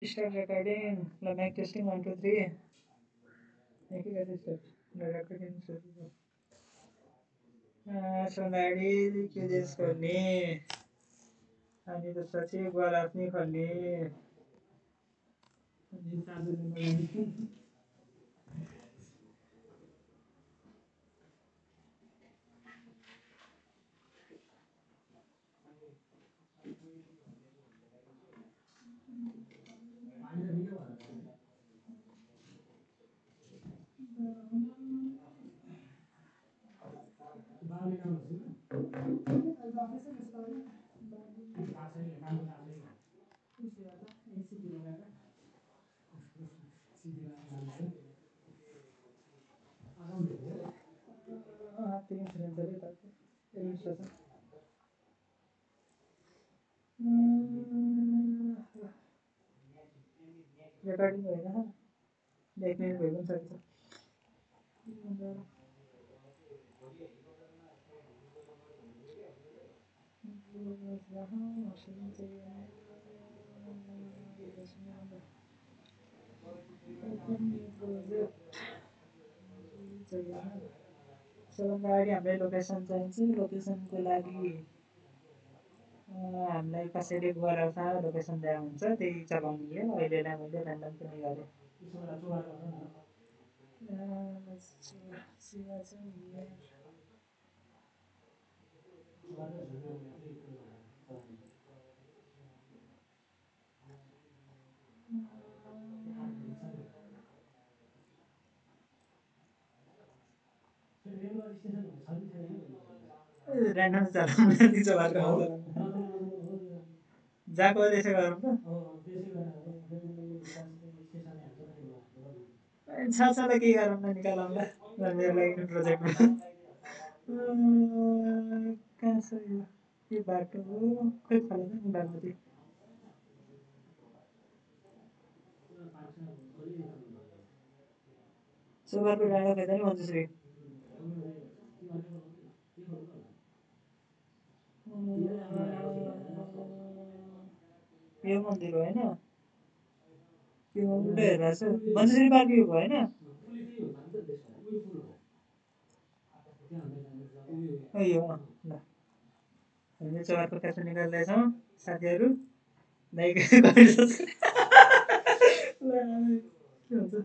Start recording. The mic testing 1 2 3. Make it as start. The recording is Sonali के देश खोल्ने अनि त्यसपछि गोल आफ्नै खोल्ने अनि recording भएन देखने भए पनि सक्छ सबभन्दा अगाडि हामीलाई लोकेसन चाहिन्छ लोकेसनको लागि हामीलाई कसैले गराउँछ लोकेसन दिएको हुन्छ त्यही चलाउने हो अहिलेलाई मैले ऱ्यान्डम पनि गरेँ ऱ्यान्डम चलाउनु जहाँको त्यसो गरौँ त सालसाल के गरौँ न निकालौँला मेरो लागि प्रोजेक्टमा कहाँ छ यो बाटो हो खोइ फलाउँछ नि बागमती सोमबारको डाँडा खोज्दा नि मन्जुश्री यो मन्दिर हो होइन यो उल्टो हेरेर छु मन्जुश्री पार्क यो भयो होइन यो ल हामीले चौरको क्याप्सन निकाल्दैछौँ साथीहरू लाइक गरिदिनुहोस् के हुन्छ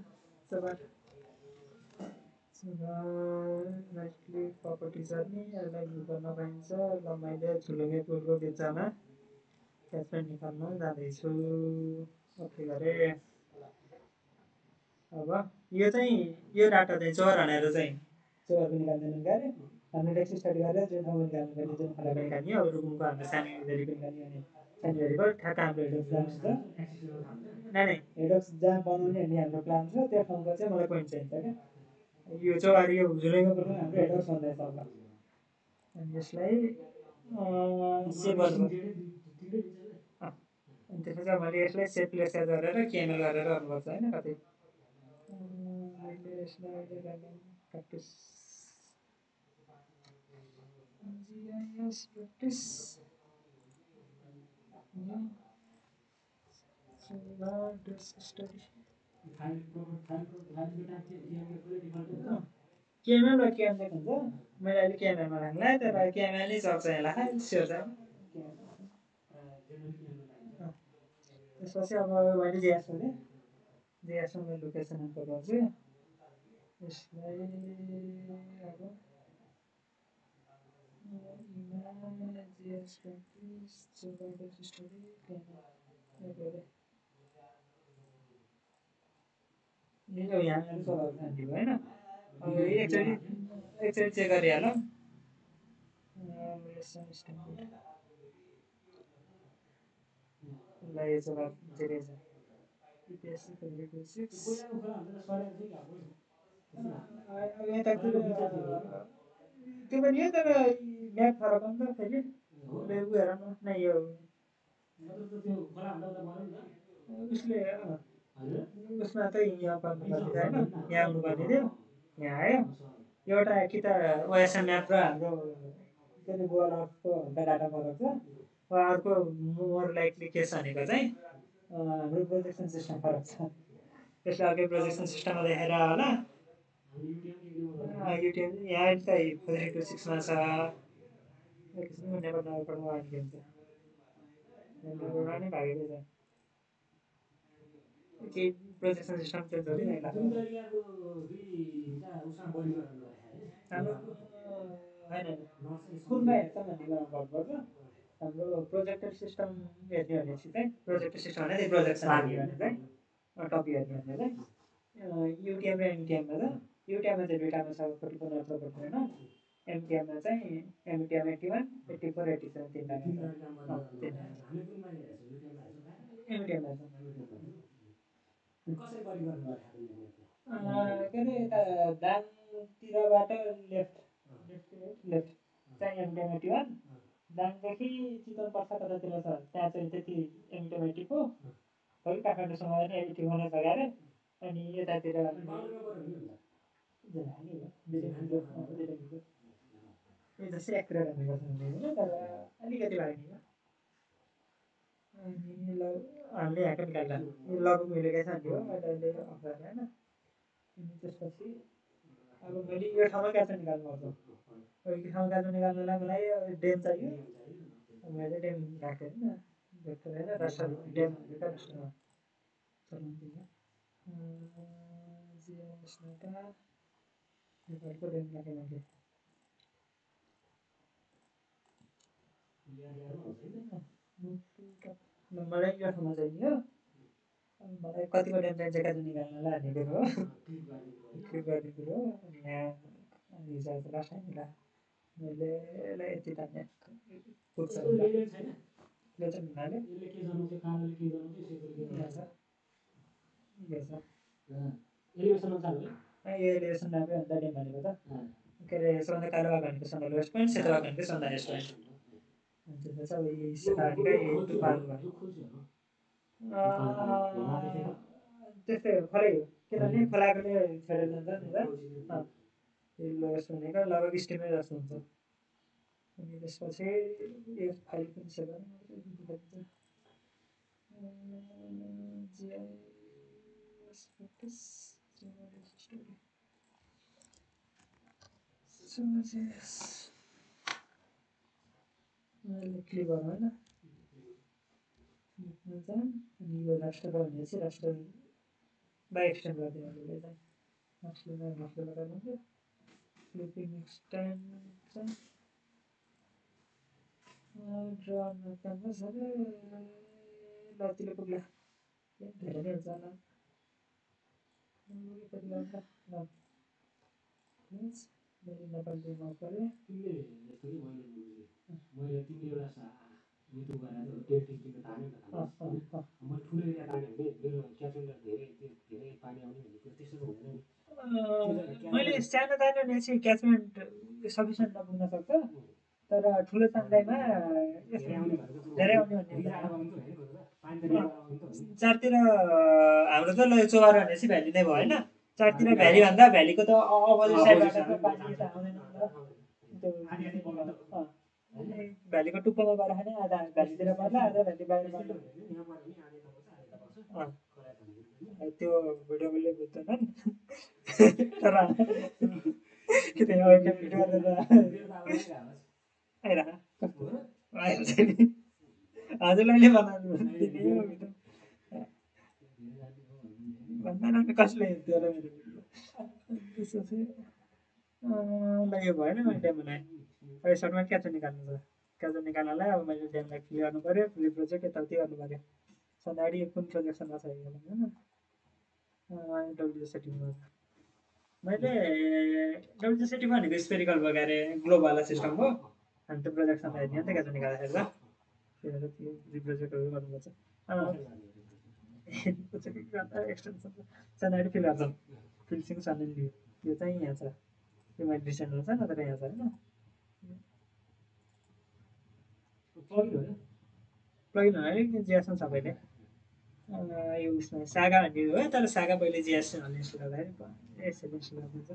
चौर राइट क्लिक प्रपर्टी जर्नी यसलाई बुक गर्न पाइन्छ ल मैले झुलुङ्गे पुलको बिचमा क्याप्सन निकाल्न जाँदैछु ओके गरेँ अब यो चाहिँ यो डाटा चाहिँ चौर भनेर चाहिँ चौरको निकाल्दैन गरे हामीले टेक्स्ट स्टडी गरेर जुन ठाउँमा निकाल्नु पर्ने जुन खालको निकाल्ने अब रुकुमको हाम्रो सानो भेरी पनि निकाल्ने अनि सानो भेरीको ठ्याक्क हाम्रो हेडक्स जहाँ छ नै हेडक्स जहाँ बनाउने अनि हाम्रो प्लान छ त्यो ठाउँको चाहिँ मलाई पोइन्ट चाहिन्छ क्या यो चौर यो झुलेको पनि हाम्रो हेडक्स भन्दैछ अब अनि यसलाई सेभ गर्नु अनि त्यसपछि मैले यसलाई सेभ प्लेस गरेर केएमएल गरेर गर्नुपर्छ होइन कतै मैले यसलाई प्र्याक्टिस GIS practice study केएमएल र केएमएल हुन्छ मैले अहिले केएमएलमा राख्ला तर केएमएल नै चल्छ यसलाई स्योर छैन त्यसपछि अब मैले जिएस गरेँ जिएसमा मैले लोकेसन इन्फो गर्छु यसलाई अब GIS practice study यहाँ चलाउँछु होइन एकचोटि चेक गरिहालौँ ल यो चाहिँ धेरै छ त्यो पनि हो तर म्याप फरक हो नि त फेरि हेर न यो उसले उसमा त यहाँ पर्नुपर्ने थियो होइन यहाँ आउनुपर्ने थियो यहाँ आयो एउटा कि त ओएसएम म्याप र हाम्रो त्यसले गुगल अर्थको डाटा फरक छ अर्को मोर लाइकली के छ भनेको चाहिँ हाम्रो प्रोजेक्सन सिस्टम फरक छ त्यसले अर्कै प्रोजेक्सन सिस्टममा देखाएर होला युटिएम यहाँ त 426 मा छ नेपाल नगरपालिकामा आइदिन्छ नेपालबाट नै भागेको छ केही प्रोजेक्सन सिस्टम चेन्ज हो कि हाम्रो होइन स्कुलमा हेर्छ भन्ने कुरा गर्नुपर्छ हाम्रो प्रोजेक्टर सिस्टम हेर्ने भनेपछि चाहिँ प्रोजेक्टर सिस्टम भने त्यही प्रोजेक्सन हेर्ने भने चाहिँ टपिक हेर्ने भने चाहिँ युटिएम र एमटिएममा छ युटिएममा चाहिँ दुईवटामा छ 44 र 49 एमटिएममा चाहिँ एमटिएम 81 84 87 तिनवटा एमटिएममा छ के अरे यता दाङतिरबाट लेफ्ट लेफ्ट चाहिँ एमटिएम 81 दाङदेखि चितवन पर्छ कतातिर छ त्यहाँ चाहिँ त्यति एमटिएम 84 है काठमाडौँसँग पनि 81 नै लगाएर अनि यतातिर जस्तै एक्युरेट हुनुपर्छ हुँदैन तर अलिकति लाग्ने हो अनि हामीले यहाँको निकाल्दा लगभग मिलेकै छ नि हो अहिले अफर होइन अनि त्यसपछि अब मैले यो ठाउँमा क्याप्चर निकाल्नुपर्छ यो ठाउँ क्याप्चर निकाल्नुलाई मलाई डेम चाहियो मैले डेम राखेँ होइन भेक्टर होइन राष्ट्र डेम भनेको राष्ट्रमा चलाउँदिनँ जिएसबाट नेपालको डेम राखेँ मैले मलाई यो ठाउँमा चाहियो मलाई कतिको डेम चाहिन्छ क्याप्चर निकाल्नलाई भन्ने कुरो हो क्लिक गर्ने कुरो हो अनि यहाँ हिजो लास्ट टाइम होला मैले यसलाई यति तान्ने पुग्छ लेजेन्ड हुनाले एलिभेसन नामै अन्त डेम भनेको त के अरे सबभन्दा कालो भाग भनेको सबभन्दा वेस्ट पोइन्ट सेतो भाग भनेको सबभन्दा इस्ट पोइन्ट त्यसमा चाहिँ अब यही सेता भनेकै टुप्पाहरू भयो त्यस्तै हो खोलै हो किनभने खोलाकोले छोडेर जान्छ नि त लोएस्ट भनेको लगभग स्टिमै जस्तो हुन्छ अनि त्यसपछि यो फाइल पनि सेभ क्लिक गरौँ होइन अनि यो राष्ट्र भनेपछि राष्ट्र बाई एक्सटेन्ड गरिदियो हामीले चाहिँ राष्ट्रबाट हुन्छ फ्लिपिङ एक्सटेन्ड ड्रन क्यानभस अरे लतिलो पुग्ला धेरै नै हुन्छ होला कति गर्छ ल मैले नेपाल दिनु पऱ्यो मैले तिमीले एउटा युट्युब गरेर डेट किन्न थाल्यो नि त म ठुलो एरिया ताने भने मेरो क्याप्चर धेरै पानी आउने भन्ने कुरा त्यस्तो हुँदैन मैले सानो तान्यो भने चाहिँ क्याचमेन्ट सफिसियन्ट नपुग्न सक्छ तर ठुलो तान्दामा धेरै आउने भन्ने चारतिर हाम्रो त ल चौबार भनेपछि भ्याली नै भयो होइन चारतिर भ्याली भन्दा भ्यालीको त अपोजिट साइडबाट त पानी त आउँदैन भ्यालीको टुप्पोमा गएर खाने आधा भ्यालीतिर पर्ला आधा भ्याली बाहिर त्यो भिडियोले बुझ्दैनन् तर हजुरलाई बनाउनु भन्दा कसले हेर्थ्यो र मेरो त्यसपछि यो भएन मैले डेम बनाएँ अब सर्टमा क्याप्चर निकाल्नु छ क्याप्चर निकाल्नलाई अब मैले डेमलाई क्लिक गर्नु पऱ्यो फ्लिप प्रोजेक्ट यताउति गर्नु पऱ्यो सधैँ कुन प्रोजेक्सनमा छ होइन डब्लुजी सेटिङमा मैले डब्लुजी सेटिङ भनेको स्पेरिकल बगाएर ग्लोबवाला सिस्टम हो अनि त्यो प्रोजेक्सनमा हेर्ने नि त क्याप्चर निकाल्दाखेरि त त्यो रिप्रोजेक्टहरू गर्नुपर्छ एक्सटेन्सन सधैँ फिल गर्छ फिल्सिङ सधैँ त्यो चाहिँ यहाँ छ त्यो मैले डिसेन्डमा छ नत्र यहाँ छ होइन प्लगिन होइन जिएसमा छ पहिले यो उसमा सागा भन्ने हो तर सागा पहिले जिएस हाल्ने इन्स्टल गर्दाखेरि यसरी इन्स्टल गरिदिन्छ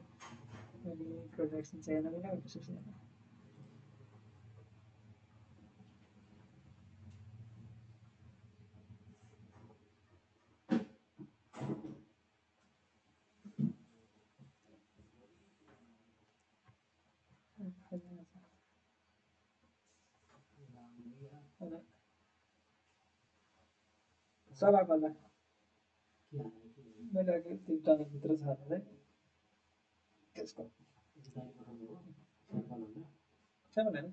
अनि प्रोजेक्सन चाहिँ हेर्न पनि सभाकला मैले अघि त्यो टनभित्र छ है त्यसको सामान होइन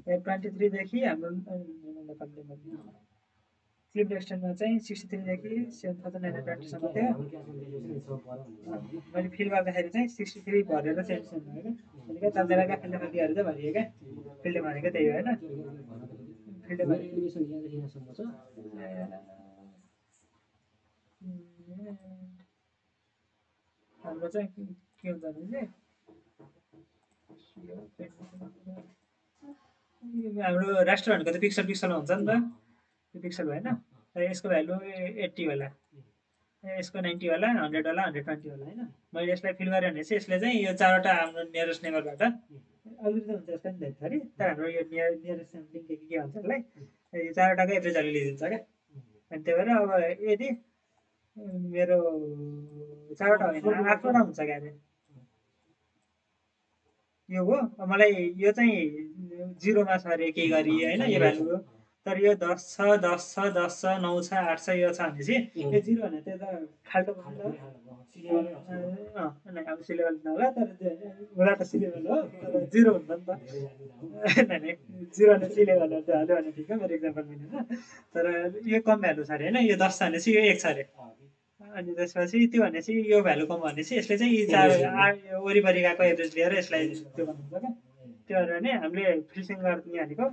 त्यही ट्वेन्टी थ्रीदेखि हाम्रो फ्लिप एक्सटेन्डमा चाहिँ 63 देखि 7920सम्म थियो मैले फिल गर्दाखेरि चाहिँ 63 भरेर चेन्ज भयो क्या तलतिरका फिल्डमा चाहिँ भरियो क्या फिल्ड भनेको त्यही हो होइन फिल्ड हाम्रो चाहिँ के हुन्छ भने हाम्रो रेस्टुरेन्टको त पिक्सलमा हुन्छ नि त त्यो पिक्सल भएन यसको भ्यालु 80 होला यसको 90 होला 100 होला 120 होला होइन मैले यसलाई फिल गरेँ भने चाहिँ यसले चाहिँ यो चारवटा हाम्रो नियरेस्ट नेबरबाट अलिकति हुन्छ यसलाई नि धेरै तर हाम्रो यो नियरेस्ट स्याम्पलिङ के भन्छ यसलाई यो चारवटाको एभरेज भ्यालु लिइदिन्छ क्या अनि त्यही भएर अब यदि मेरो चारवटा होइन 8वटा हुन्छ क्या अरे यो हो मलाई यो चाहिँ 0मा छ अरे केही गरी होइन यो भ्यालु हो तर यो 10 छ 10 छ 10 छ 9 छ 8 छ यो छ भनेपछि यो 0 भने त्यो त खाल्टो भयो नि त अब सी लेभल नहोला तर होला त सी लेभल हो तर 0 हुन्छ नि त 0 भने सी लेभल हो त्यो हाल्यो भने ठिक हो मेरो इक्जाम्पल मिलेन तर यो कम भ्यालु छ अरे होइन यो 10 छ भनेपछि यो 1 छ अरे अनि त्यसपछि त्यो भनेपछि यो भ्यालु कम भनेपछि यसले चाहिँ यी चार वरिपरि गएको एभरेज लिएर यसलाई त्यो गर्नुहुन्छ क्या त्यो भएर नि हामीले फिल्सिङ गर्ने भनेको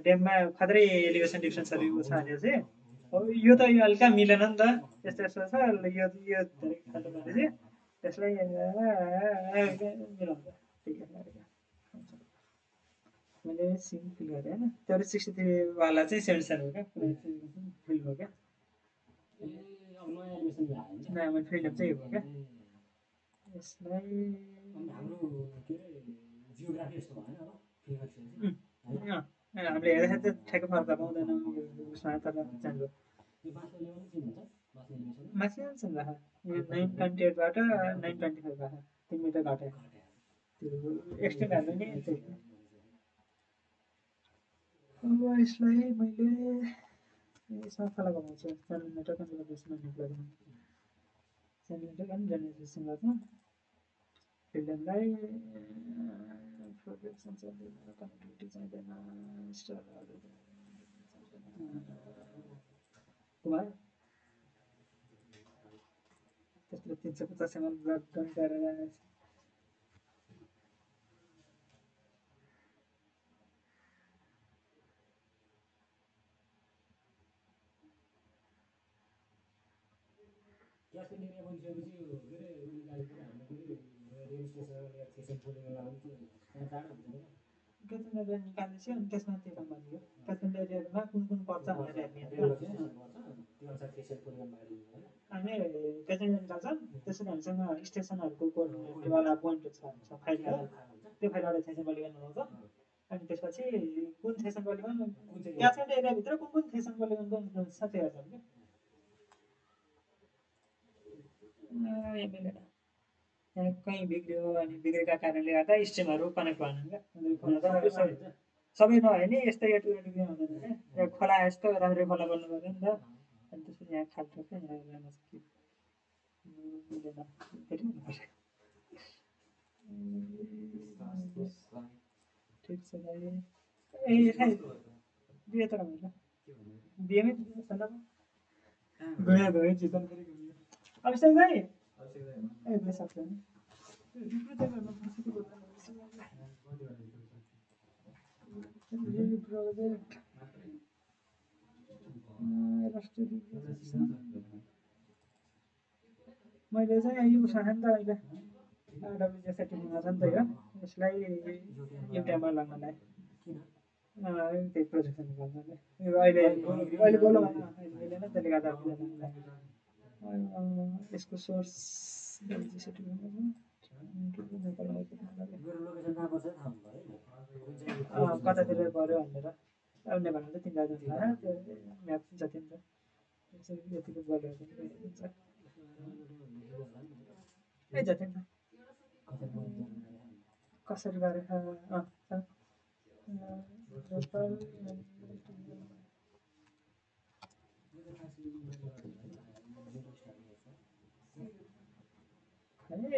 डेममा खत्रै एलिभेसन डिफ्रेन्सहरू छ भने चाहिँ यो त यो हल्का मिलेन नि त यस्तो यस्तो छ यो धेरै खाल्टो भनेपछि त्यसलाई मिलाउँछ मैले सिम फिल गरेँ होइन तर 63 वाला चाहिँ 77 हो क्या फिल भयो क्या नयाँ फ्रिडम चाहिँ हो क्या यसलाई हामीले हेर्दाखेरि त ठ्याक्कै फरक पाउँदैन उसमा तर जान्छ माथि जान्छ नि राख 928बाट 925 राख 3 मिटर घटायो त्यो एक्सटेन्ड हाल्नु नि अब यसलाई मैले यसमा तल घुमाउँछु सेन्टिमिटर कन्फिगरेसन गर्नु सेन्टिमिटर पनि जेनेरेसन गर्नु फिल्डलाई प्रोजेक्सन चाहिँदैन कनेक्टिभिटी चाहिँदैन त्यसले 350 ml ब्लड डन गरेर क्याचमेन्ट एरिया निकाल्दैछु अनि त्यसमा त्यो काम गरियो क्याचमेन्ट एरियामा कुन कुन पर्छ भनेर हेर्ने हामी क्याचमेन्ट निकाल्छ त्यसरी हामीसँग स्टेसनहरूको कोडवाला पोइन्टहरू छ फाइल त्यो फाइलबाट सेसन पोलिगन बनाउँछ अनि त्यसपछि कुन सेसन पोलिगन क्याचमेन्ट एरियाभित्र कुन सेसन पोलिगनको इन्फ्लुएन्स छ त्यो हेर्छौँ कि यहाँ कहीँ बिग्रियो अनि बिग्रेका कारणले गर्दा स्ट्रिमहरू कनेक्ट भएन क्या सबै नभए नि यस्तो एटु हुँदैन क्या खोला यस्तो राम्रै खोला बन्नु पऱ्यो नि त अनि त्यसपछि यहाँ खाल्टो क्या यहाँ ठिक छ भाइ ए दिए त राम्रो दिएमै गयो गयो चिकन पनि गयो अभिषेक भाइ ए सक्छ नि प्रोजेक्ट मैले चाहिँ यो उसँग नि त अहिले आरडब्ल्युजे सेटिङमा छ नि त यो यसलाई एउटामा लगाउनलाई त्यही प्रोजेक्सन गर्नलाई यो अहिले बोलो भएन अहिले नै त्यसले गर्दा यसको सोर्स सेटिङ कतातिर पऱ्यो भनेर अब नेपालमा चाहिँ 3 जना त्यो म्याप जति नि त यतिको गऱ्यो भने हुन्छ ए जति नि कसरी गरे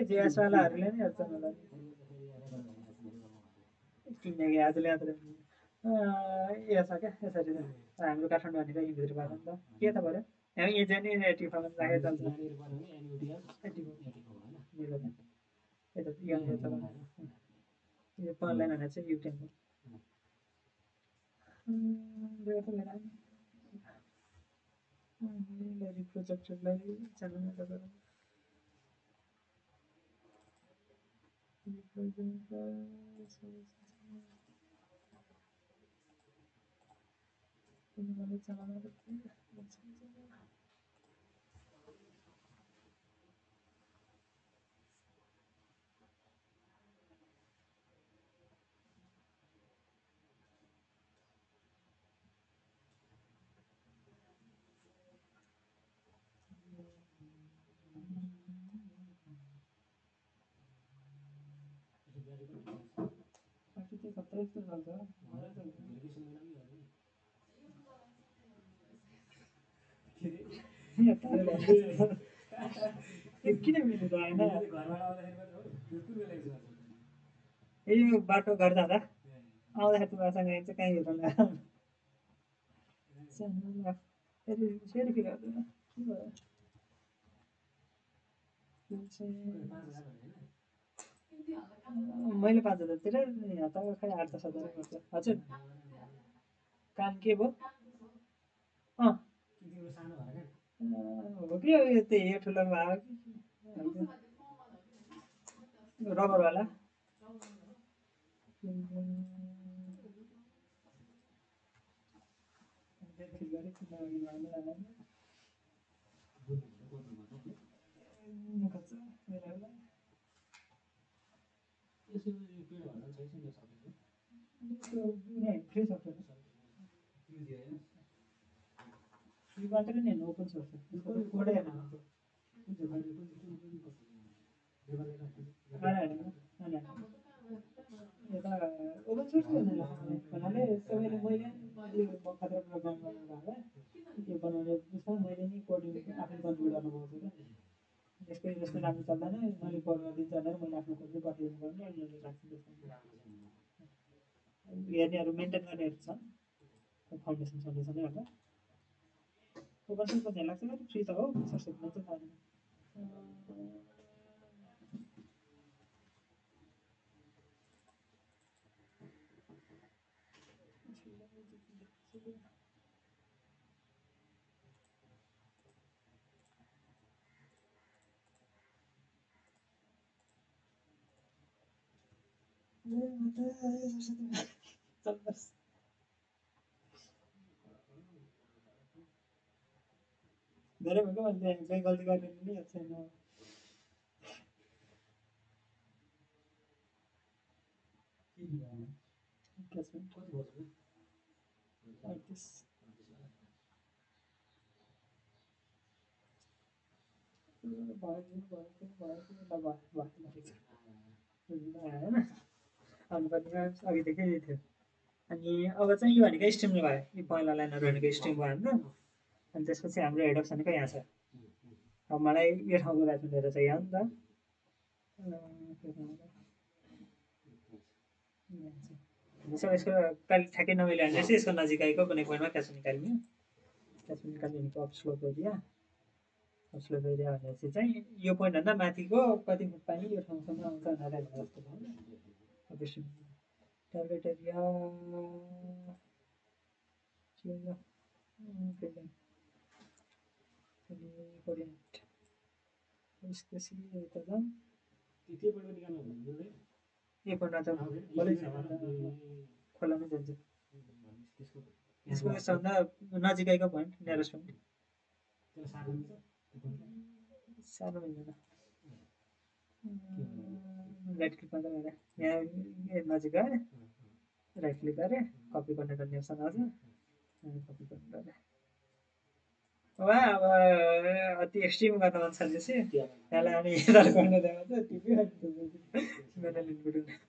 जिएसवालाहरूले नै हेर्छ मलाई किनकि आजले आजले छ क्या यसरी हाम्रो काठमाडौँ भनेको यहीँभित्र भयो नि त के त पऱ्यो हामी यही चाहिँ नि टिफामा राखेर चल्छ यता यो पढ्दैन भने चाहिँ युट्युब प्रोजेक्टहरूलाई च्यानलमा गरेर किन मिलेर होइन यो बाटो घर जाँदा आउँदाखेरि तिमीहरूसँग चाहिँ कहीँ हेरौँला फेरि फिल गर्दैन मैले 5,000 यहाँ त खै 8-10,000 पर्छ हजुर काम के भयो हो कि यो त्यही ठुलो भयो कि रबरवाला फ्री मात्र नि ओपन सोर्स कोडै यता ओपन सोर्स भन्नाले सबैले मैले खतरा प्रोग्राम गर्नु भएको यो बनाउने जस्तो मैले नि कोडिङ आफै कन्ट्रिब्युट गर्नु पाउँछु क्या यसको जस्तो राम्रो चल्दैन मैले कोड गरिदिन्छ भनेर मैले आफ्नो कोडले पठाइदिनु पर्ने अनि मैले राख्छु हेर्नेहरू मेन्टेन गर्नेहरू छ फाउन्डेसन सन्डेसनै होला ओपन सोर्स चाहिँ लाग्छ फ्री त हो सोर्समा चाहिँ थाहा धेरै भएको मैले केही गल्ती गरेर पनि याद छैन अघिदेखि थियो अनि अब चाहिँ यो भनेको स्ट्रिमले भयो यो पहिला लाइनहरू भनेको स्ट्रिम भयो हाम्रो अनि त्यसपछि हाम्रो हेड अप्स भनेको यहाँ छ अब मलाई यो ठाउँको ब्याचमेन्टहरू चाहिँ यहाँ नि त यसको ठ्याक्कै नमिल्यो भने चाहिँ यसको नजिक आएको कुनै पोइन्टमा क्याच निकाल्ने क्याच निकाल्नेको अपस्लोप एरिया अपस्लोप एरिया भनेपछि चाहिँ यो पोइन्टभन्दा माथिको कति फुट पानी यो ठाउँसम्म आउँछ भनेर जस्तो छ टार्गेट एरिया खोलामै जान्छ यसको यसभन्दा नजिकैको पोइन्ट नियरेस्ट पोइन्ट सानो मिल्दैन राइट क्लिक मात्रै गरेँ यहाँ नजिक गएँ राइट क्लिक गरेँ कपी गर्ने गर्ने अप्सन आउँछ कपी गर्ने गरेँ वा अब अति एक्सट्रिम गर्न मन छ त्यसै त्यसलाई अनि यता गर्न जाँदा चाहिँ टिप्यो मेरो लिङ्क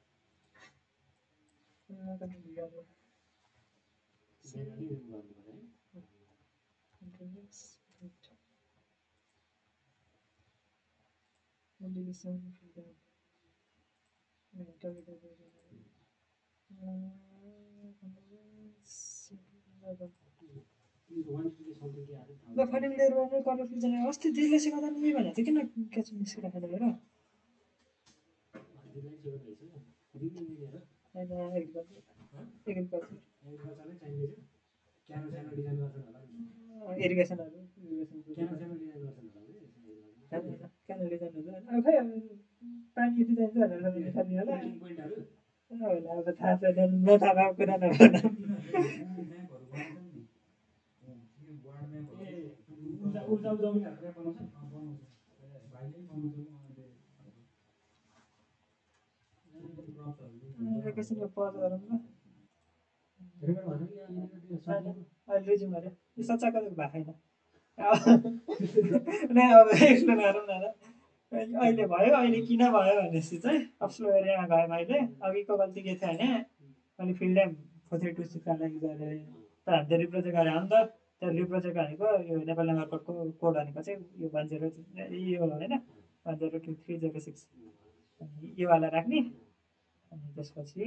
ल फर्निङ लिएर कलर फिल्टर अस्ति त्यसले सिकाउँदा नि यही भनेको थियो किन क्याच निस्किरहेको हेर इरिगेसनहरू क्यानल डिजाइनहरू अब खै पानी डिजाइन चाहिँ निकाल्ने होला अब थाहा छैन नथाहा भएको कुरा नभन एकैछिन पज गरौँ ल अहिले रिज्युम अरे यो सच्चाको भएको छैन अब एक्सप्लेन गरौँ न ल अहिले भयो अहिले किन भयो भनेपछि चाहिँ अप्सलो एरियामा गएँ मैले अघिको गल्ती के थियो भने मैले फिल्ड टाइम 4326 लागि गरेँ तर हामीले रिप्रोजेक्ट गरेँ हो नि त त्यो रिप्रोजेक्ट भनेको यो नेपाल नम्बर कोडको कोड भनेको चाहिँ यो 10 यो होइन 102306 योवाला राख्ने अनि त्यसपछि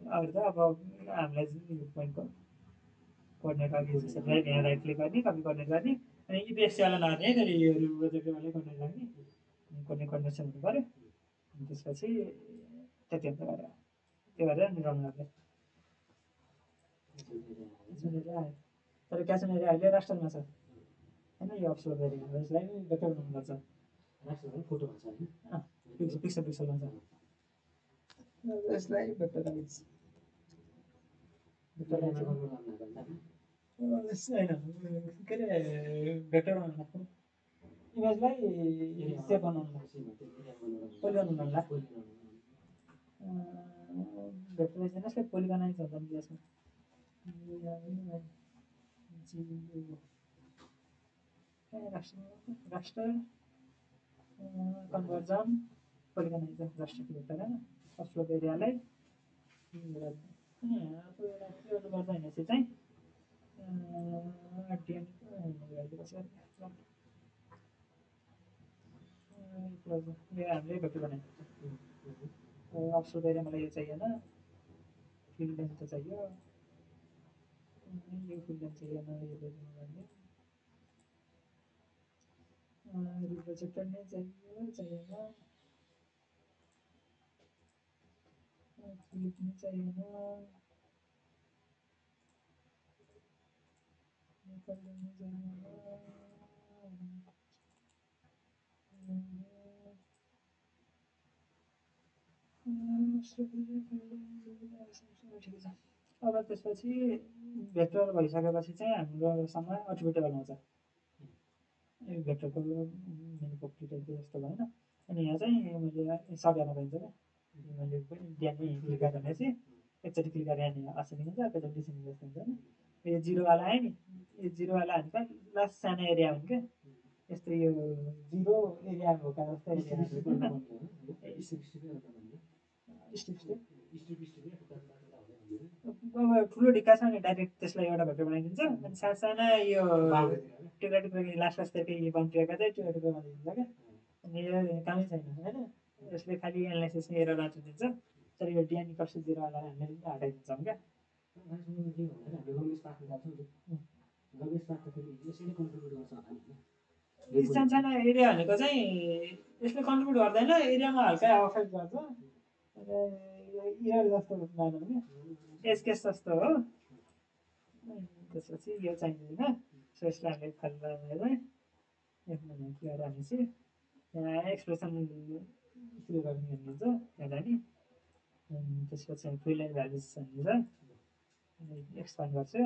अरू त अब हामीलाई पोइन्टको कोर्डिनेट अर्गनाइजेसनलाई यहाँ राइट क्लिक गर्ने कपी कोर्डिनेट गर्ने अनि इपिएससीवाला नगर्ने है त्यसले यो प्रोजेक्टवालै कोर्डिनेट राख्ने अनि कोर्डिनेसन हुनु पऱ्यो अनि त्यसपछि त्यति हुन्छ गरेर त्यो गरेर अनि रन गर्ने तर क्यासन एरिया अहिले राष्ट्रमा छ होइन यो अप्सलो एरिया यसलाई बेटर बनाउनुपर्छ पिक्सल पिक्सलमा छ यसलाई भेक्टराइज होइन के अरे भेक्टर बनाउनु इमेजलाई सेभ बनाउनु पोलिगन बनाउनुला भेक्टराइज यसलाई पोलिगनाइज हुन्छ नि त्यसमा राष्ट्र कन्भर्जन पोलिगनाइज राष्ट्र भेक्टर होइन अप्सलो एरियालाई गर्दा भनेपछि चाहिँ यो हामीले भेक्टर बनाएको अप्सलो एरिया मलाई यो चाहिएन फिल्ड लेन्थ त चाहियो यो फिल्ड लेन्थ चाहिएन यो रिप्रोजेक्टर नै चाहिएन क्लिप नै चाहिएन अब त्यसपछि भेक्टर भइसकेपछि चाहिँ हाम्रोसँग एट्रिब्युटेबल आउँछ भेक्टरको मेनिपुलेटेड जस्तो भएन अनि यहाँ चाहिँ मैले सर्ट गर्न पाइन्छ क्या मैले ड्यानै क्लिक गरेर भनेपछि एकचोटि क्लिक गरेर यहाँ असेन्डिङ हुन्छ अर्कोचोटि डिसेन्डिङ जस्तो हुन्छ होइन यो जिरोवाला आयो नि यो जिरोवाला भनेको लास्ट सानो एरिया हो क्या यस्तो यो जिरो एरिया भएका जस्तो एरिया अब ठुलो ढिक्का छ भने डाइरेक्ट त्यसलाई एउटा भेक्टर बनाइदिन्छ अनि साना यो टुक्रा टुक्रा लास्ट लास्टतिर बाउन्ड्रीका चाहिँ टुक्रा टुक्रा बनाइदिन्छ क्या अनि यो कामै छैन होइन यसले खालि एनालाइसिस एरर मात्र दिन्छ तर यो डिएनई कस्तो जिरोवाला हामीले हटाइदिन्छौँ क्या सानो एरिया भनेको चाहिँ यसले कन्ट्रिब्युट गर्दैन एरियामा हल्का अफेक्ट गर्छ इरर जस्तो भएन भने एज केस जस्तो हो त्यसपछि यो चाहिँदैन सो यसलाई हामीले खाली चाहिँ के गरेर भनेपछि यहाँ एक्सप्रेसन सुरु गर्ने भन्नुहुन्छ एउटा नि त्यसपछि फिल्ड एन्ड भ्यालुज भनिन्छ एक्सपान्ड गर्छु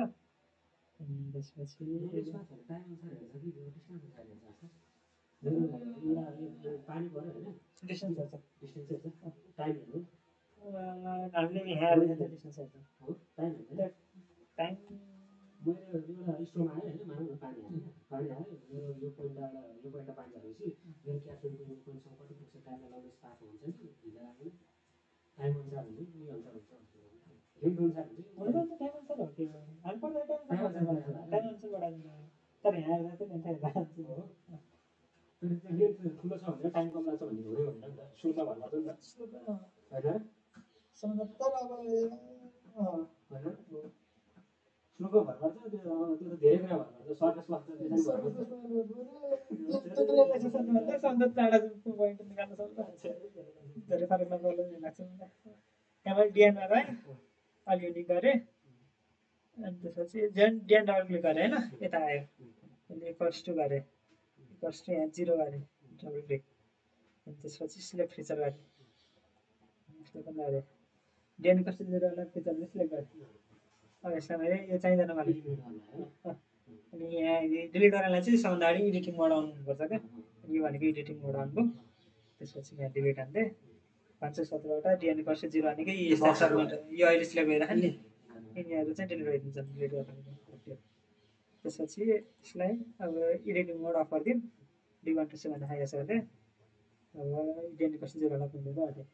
अनि त्यसपछि पानी पर्यो होइन डिस्टेन्स हेर्छ डिस्टेन्स हेर्छ टाइमहरू हामीले यहाँ हेर्छ डिस्टेन्स हेर्छ हो टाइम टाइम मैले एउटा स्टोरमा आएँ होइन मानौँ न पानी आयो पानी आयो मेरो यो पोइन्टबाट पानी झरेपछि मेरो क्याप्सनको यो पोइन्टसम्म कति पुग्छ टाइमलाई लगाउने पाएको हुन्छ नि ढिलो लाग्दैन टाइम अनुसार हुन्छ उयो अनुसार हुन्छ रेट अनुसार हुन्छ टाइम अनुसार हो त्यो हाल्नुपर्दा टाइम अनुसार बढाइदिनु तर यहाँ हेर्दा चाहिँ मान्छे हो तर रेट ठुलो छ भनेर टाइम कम लाग्छ भन्ने हुँदै होइन नि त सुरुमा भन्नु पर्छ नि त होइन तर अब होइन सुरुको भर पर्छ त्यो त धेरै कुरा भर पर्छ सर्कस बस्छ सन्दर्भ टाढाको पोइन्ट निकाल्न सक्छ धेरै फरक नपर्ला लाग्छ मलाई त्यहाँबाट डिएनमा गएँ अलिअलि गरेँ अनि त्यसपछि झन् डिएन डबल क्लिक गरेँ होइन यता आयो अनि इक्वल्स टू गरेँ इक्वल्स टू यहाँ 0 गरेँ डबल क्लिक अनि त्यसपछि सिलेक्ट फिचर गरेँ यसले पनि गरेँ डिएन कस्तो 0 वाला फिचरले सिलेक्ट गरेँ अब यसलाई मैले यो चाहिँदैन मलाई अनि यहाँ डिलिट गर्नलाई चाहिँ सबभन्दा अगाडि एडिटिङ मोड आउनुपर्छ क्या यो भनेको एडिटिङ मोड आउनु त्यसपछि यहाँ डिलिट हान्दै 517वटा डिएन कस्तो 0 भनेको यस्ता सर्भर यो अहिले सिलेक्ट भइरहेको नि यिनीहरू चाहिँ डिलिट भइदिन्छ डिलिट गर्नु त्यसपछि यसलाई अब एडिटिङ मोड अफ गरिदिउँ डिवान्ट भनेर खाइरहेको छ भने अब डिएन कस्तो 0 वाला पुग्नु आँट्यो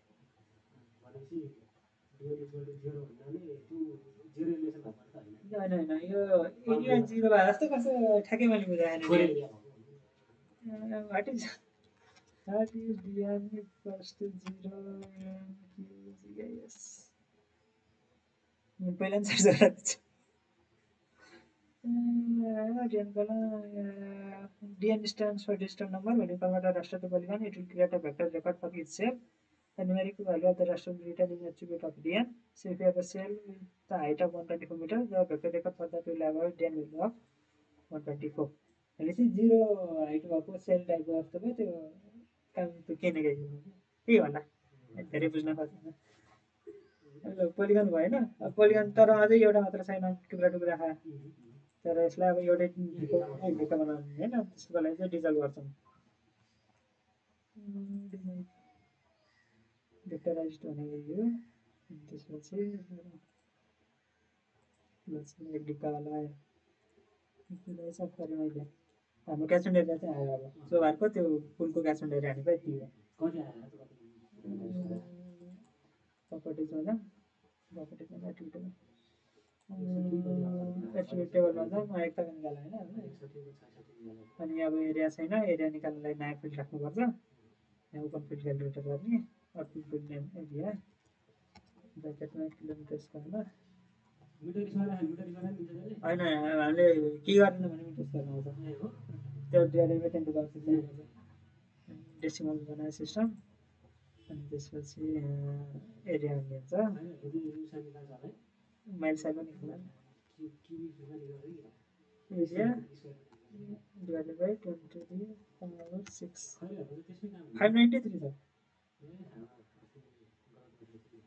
होइन होइन यो एरिया 0 भए जस्तो कस्तो ठ्याक्कै मैले बुझाएन what is DN equals to 0 पहिला पनि सर्च गरेको छु DN stands for digital number. When you convert a raster to polygon, it will create a vector record for each cell. The numeric value of the raster will be written in attribute of DN. So if you have a cell with the height of 124 meters, the vector record for that will have a DN value of 124. And this is 0 height भएको sale type जस्तो भयो त्यो काम त्यो के न त्यही होला धेरै बुझ्न खोज्दैन पोलिगन भएन पोलिगन तर अझै एउटा मात्र छैन टुक्रा टुक्रा खा तर यसलाई अब एउटै ढिक्का बनाउने होइन त्यसको लागि चाहिँ डिजल्भ गर्छौँ भेक्टराइज्ड भनेको यो त्यसपछि एक ढिक्कावाला आयो त्यसलाई सब गरेँ मैले हाम्रो क्याचमेन्ट एरिया चाहिँ आयो अब चोभारको त्यो फुलको क्याचमेन्ट एरिया हानेको त्यही हो प्रपर्टिजमा जाउँ एट्रिब्युट टेबलमा जाउँ एकता निकाल्नु होइन अनि अब एरिया छैन एरिया निकाल्नलाई नयाँ फिल्ड राख्नुपर्छ यहाँ ओपन फिल्ड क्यालकुलेटर गर्ने अर्को फिल्ड नेम एरिया ब्राकेटमा किलोमिटर स्क्वायरमा होइन हामीले के गर्दैन भने मिटर स्क्वायरमा आउँछ त्यो divided by 10 to the 6 decimal बनायो सिस्टम अनि त्यसपछि एरिया भन्ने हुन्छ माइल साइडमा निकाल्नु area divided by 10 to the power 6 593 छ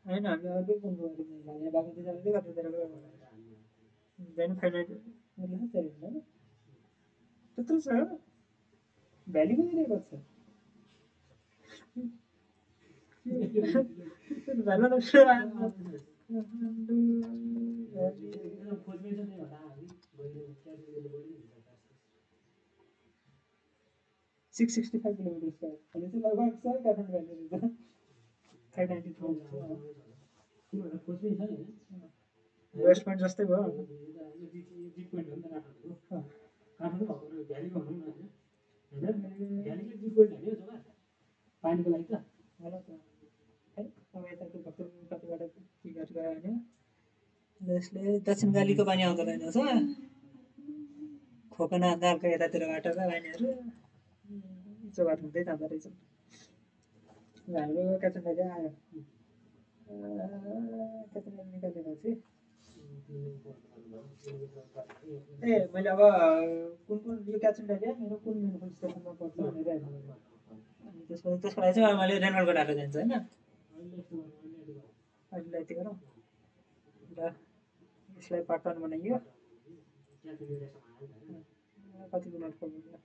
होइन हामीले अर्कै कुन यहाँ बाबु दिँदा कति धेरै देन 590 होइन त्यत्रो छ भ्याली पनि रहेको छ Six 65 kilometers square. And it's लगभग सर काठमाडौँ भ्याली रहेछ 593 वेस्ट पोइन्ट जस्तै भयो पानीको लागि त होला त है अब यताको भक्कु कतिबाट के गरेर गयो भने यसले दक्षिणकालीको पानी आउँदो रहेनछ खोकना दालको यतातिरबाट पानीहरू चोबाट हुँदै जाँदो रहेछ हाम्रो क्याचमेन्ट एरिया आयो क्याचमेन्ट निकालेपछि ए मैले अब कुन यो क्याचमेन्ट एरिया मेरो कुन म्युनिसिपल स्टेसनमा पर्छ भनेर हेर्नु अनि त्यसको लागि चाहिँ मैले रेनफलको डाटा दिन्छ होइन अहिले यति गरौँ र यसलाई पार्ट 1 बनाइयो कति मिनट पुग्यो